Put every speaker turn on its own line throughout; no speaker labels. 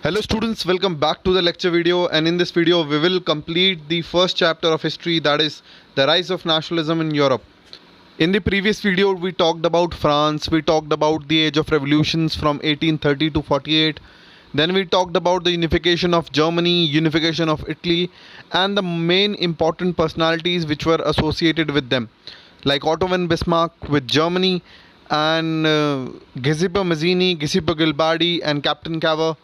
Hello students, welcome back to the lecture video, and in this video we will complete the first chapter of history, that is the rise of nationalism in Europe. In the previous video we talked about France, we talked about the age of revolutions from 1830 to 48. Then we talked about the unification of Germany, unification of Italy, and the main important personalities which were associated with them, like Otto von Bismarck with Germany, and Giuseppe Mazzini, Giuseppe Garibaldi, and Captain Cavour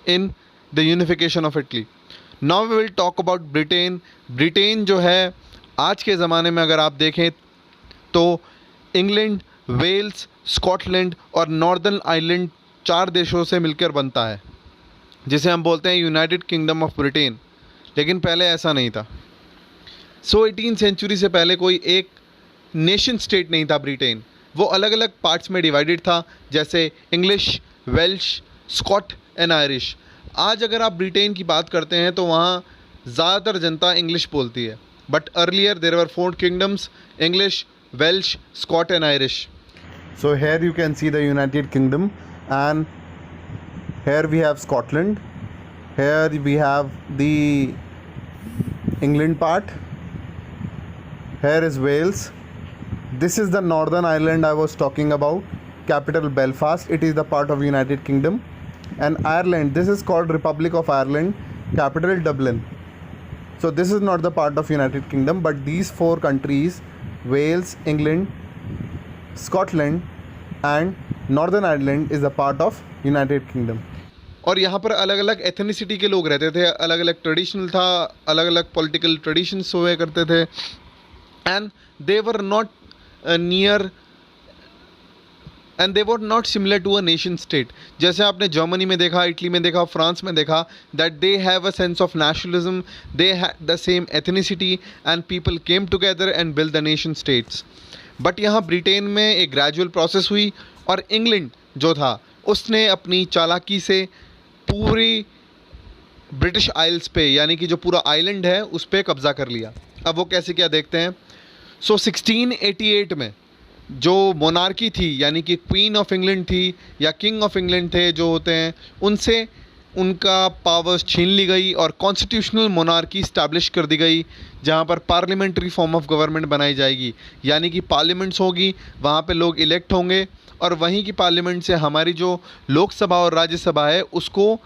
in the unification of Italy. Now we will talk about Britain. Britain जो है आज के ज़माने में अगर आप देखें तो इंग्लैंड, वेल्स, स्कॉटलैंड और नॉर्दर्न आयरलैंड 4 देशों से मिलकर बनता है, जिसे हम बोलते हैं यूनाइटेड किंगडम ऑफ ब्रिटेन। लेकिन पहले ऐसा नहीं था। 18वीं सेंचुरी से पहले कोई एक नेशन स्टेट नहीं था ब्रिटेन। वो अलग अलग पार्ट्स में डिवाइडेड था, जैसे English, Welsh, Scot and Irish. आज अगर आप ब्रिटेन की बात करते हैं तो वहाँ ज़्यादातर जनता इंग्लिश बोलती है, but earlier there were 4 kingdoms, English, Welsh, Scot and Irish.
So here you can see the United Kingdom, and here we have Scotland, here we have the England part, here is Wales, this is the Northern Ireland I was talking about, capital Belfast, it is the part of United Kingdom, and Ireland, this is called Republic of Ireland, capital Dublin. So this is not the part of United Kingdom, but these 4 countries, Wales, England, Scotland and Northern Ireland is a part of United Kingdom.
और यहाँ पर अलग अलग ethnicity के लोग रहते थे, अलग अलग ट्रेडिशनल था, अलग अलग पॉलिटिकल ट्रेडिशंस हुए करते थे, and they were not near and they were not similar to a nation state. जैसे आपने जर्मनी में देखा, इटली में देखा, फ्रांस में देखा, that they have a sense of nationalism, they have the same ethnicity and people came together and build the nation states. But यहाँ Britain में एक ग्रेजुअल प्रोसेस हुई, और इंग्लैंड जो था उसने अपनी चालाकी से पूरी ब्रिटिश आइल्स पे, यानी कि जो पूरा आइलैंड है उस पर कब्ज़ा कर लिया। अब वो कैसे क्या देखते हैं। 1688 में जो मोनार्की थी, यानी कि क्वीन ऑफ इंग्लैंड थी या किंग ऑफ इंग्लैंड थे जो होते हैं, उनसे उनका पावर्स छीन ली गई और कॉन्स्टिट्यूशनल मोनार्की इस्टेब्लिश कर दी गई, जहाँ पर पार्लियामेंट्री फॉर्म ऑफ गवर्नमेंट बनाई जाएगी, यानी कि पार्लियामेंट्स होगी, वहाँ पे लोग इलेक्ट होंगे, और वहीं की पार्लियामेंट से हमारी जो लोकसभा और राज्यसभा है उसको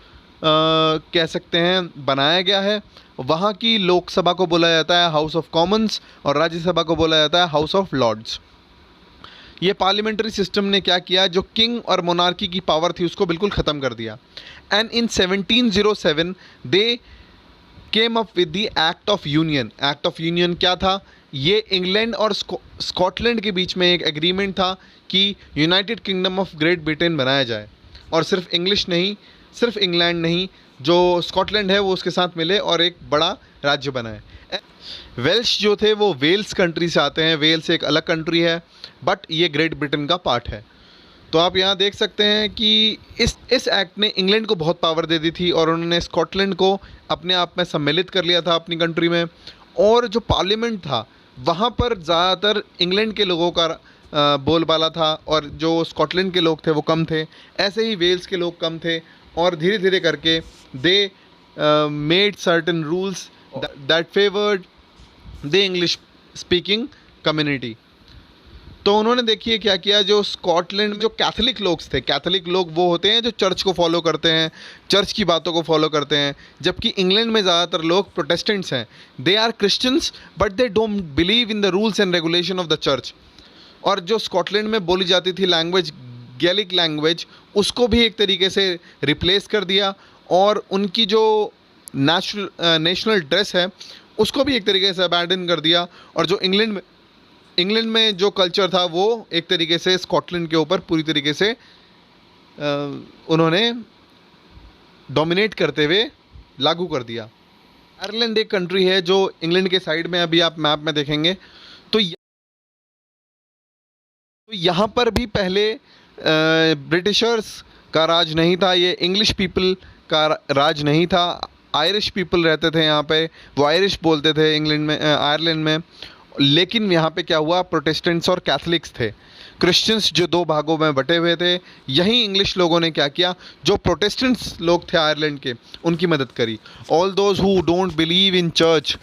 कह सकते हैं बनाया गया है। वहाँ की लोकसभा को बोला जाता है हाउस ऑफ कॉमन्स और राज्यसभा को बोला जाता है हाउस ऑफ लॉर्ड्स। ये पार्लियामेंट्री सिस्टम ने क्या किया, जो किंग और मोनार्की की पावर थी उसको बिल्कुल ख़त्म कर दिया। And in 1707 they came up with the act of union. Act of union क्या था, ये इंग्लैंड और स्कॉटलैंड के बीच में एक एग्रीमेंट था कि United kingdom of great Britain बनाया जाए, और सिर्फ इंग्लिश नहीं, सिर्फ इंग्लैंड नहीं, जो स्कॉटलैंड है वो उसके साथ मिले और एक बड़ा राज्य बनाए। वेल्श जो थे वो वेल्स कंट्री से आते हैं, वेल्स एक अलग कंट्री है, बट ये ग्रेट ब्रिटेन का पार्ट है। तो आप यहाँ देख सकते हैं कि इस एक्ट ने इंग्लैंड को बहुत पावर दे दी थी, और उन्होंने स्कॉटलैंड को अपने आप में सम्मिलित कर लिया था अपनी कंट्री में। और जो पार्लियामेंट था वहाँ पर ज़्यादातर इंग्लैंड के लोगों का बोलबाला था, और जो स्कॉटलैंड के लोग थे वो कम थे। ऐसे ही वेल्स के लोग कम थे, और धीरे धीरे करके they made certain rules that favoured the English speaking community. तो उन्होंने देखिए क्या किया, जो स्कॉटलैंड में जो कैथोलिक लोग थे, कैथोलिक लोग वो होते हैं जो चर्च को फॉलो करते हैं, चर्च की बातों को फॉलो करते हैं, जबकि इंग्लैंड में ज़्यादातर लोग प्रोटेस्टेंट्स हैं। They are Christians but they don't believe in the rules and regulation of the church. और जो स्कॉटलैंड में बोली जाती थी लैंग्वेज, गैलिक लैंग्वेज, उसको भी एक तरीके से रिप्लेस कर दिया, और उनकी जो नेशनल ड्रेस है उसको भी एक तरीके से अबैंडन कर दिया। और जो इंग्लैंड में जो कल्चर था वो एक तरीके से स्कॉटलैंड के ऊपर पूरी तरीके से उन्होंने डोमिनेट करते हुए लागू कर दिया। आयरलैंड एक कंट्री है जो इंग्लैंड के साइड में, अभी आप मैप में देखेंगे तो यहाँ पर भी पहले ब्रिटिशर्स का राज नहीं था, ये इंग्लिश पीपल का राज नहीं था। आयरिश पीपल रहते थे यहाँ पे, वो आयरिश बोलते थे इंग्लैंड में, आयरलैंड में। लेकिन यहाँ पे क्या हुआ, प्रोटेस्टेंट्स और कैथलिक्स थे। क्रिश्चियंस जो दो भागों में बटे हुए थे, यहीं इंग्लिश लोगों ने क्या किया, जो प्रोटेस्टेंट्स लोग थे आयरलैंड के, उनकी मदद करी. All those who don't believe in church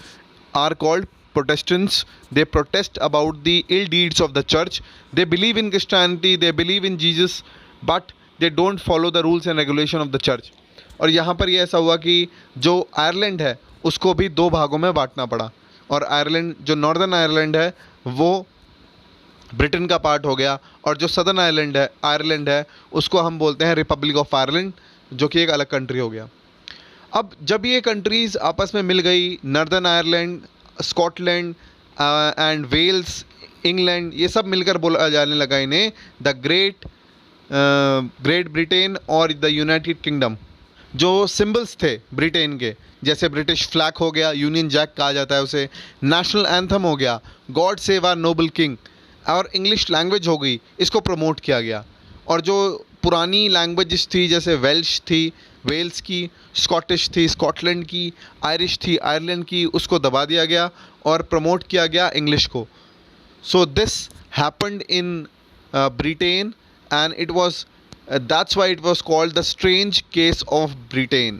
are called Protestants. They protest about the ill deeds of the church. They believe in Christianity, they believe in Jesus, but they don't follow the rules and regulation of the church. और यहाँ पर ये ऐसा हुआ कि जो Ireland है उसको भी दो भागों में बांटना पड़ा, और आयरलैंड जो नॉर्दर्न आयरलैंड है वो ब्रिटेन का पार्ट हो गया, और जो सदर्न आयरलैंड है उसको हम बोलते हैं रिपब्लिक ऑफ आयरलैंड, जो कि एक अलग कंट्री हो गया. अब जब ये कंट्रीज़ आपस में मिल गई, Northern Ireland, Scotland and Wales, England, ये सब मिलकर बोला जाने लगा इन्हें द ग्रेट ब्रिटेन और द यूनाइटेड किंगडम. जो सिंबल्स थे ब्रिटेन के, जैसे ब्रिटिश फ्लैग हो गया, यूनियन जैक कहा जाता है उसे, नेशनल एंथम हो गया, God save our noble king, और इंग्लिश लैंग्वेज हो गई, इसको प्रमोट किया गया. और जो पुरानी लैंग्वेजेस थी, जैसे वेल्श थी, वेल्स की, स्कॉटिश थी, स्कॉटलैंड की, आयरिश थी, आयरलैंड की, उसको दबा दिया गया और प्रमोट किया गया इंग्लिश को. So this happened in Britain, and it was that's why it was called the strange case of Britain.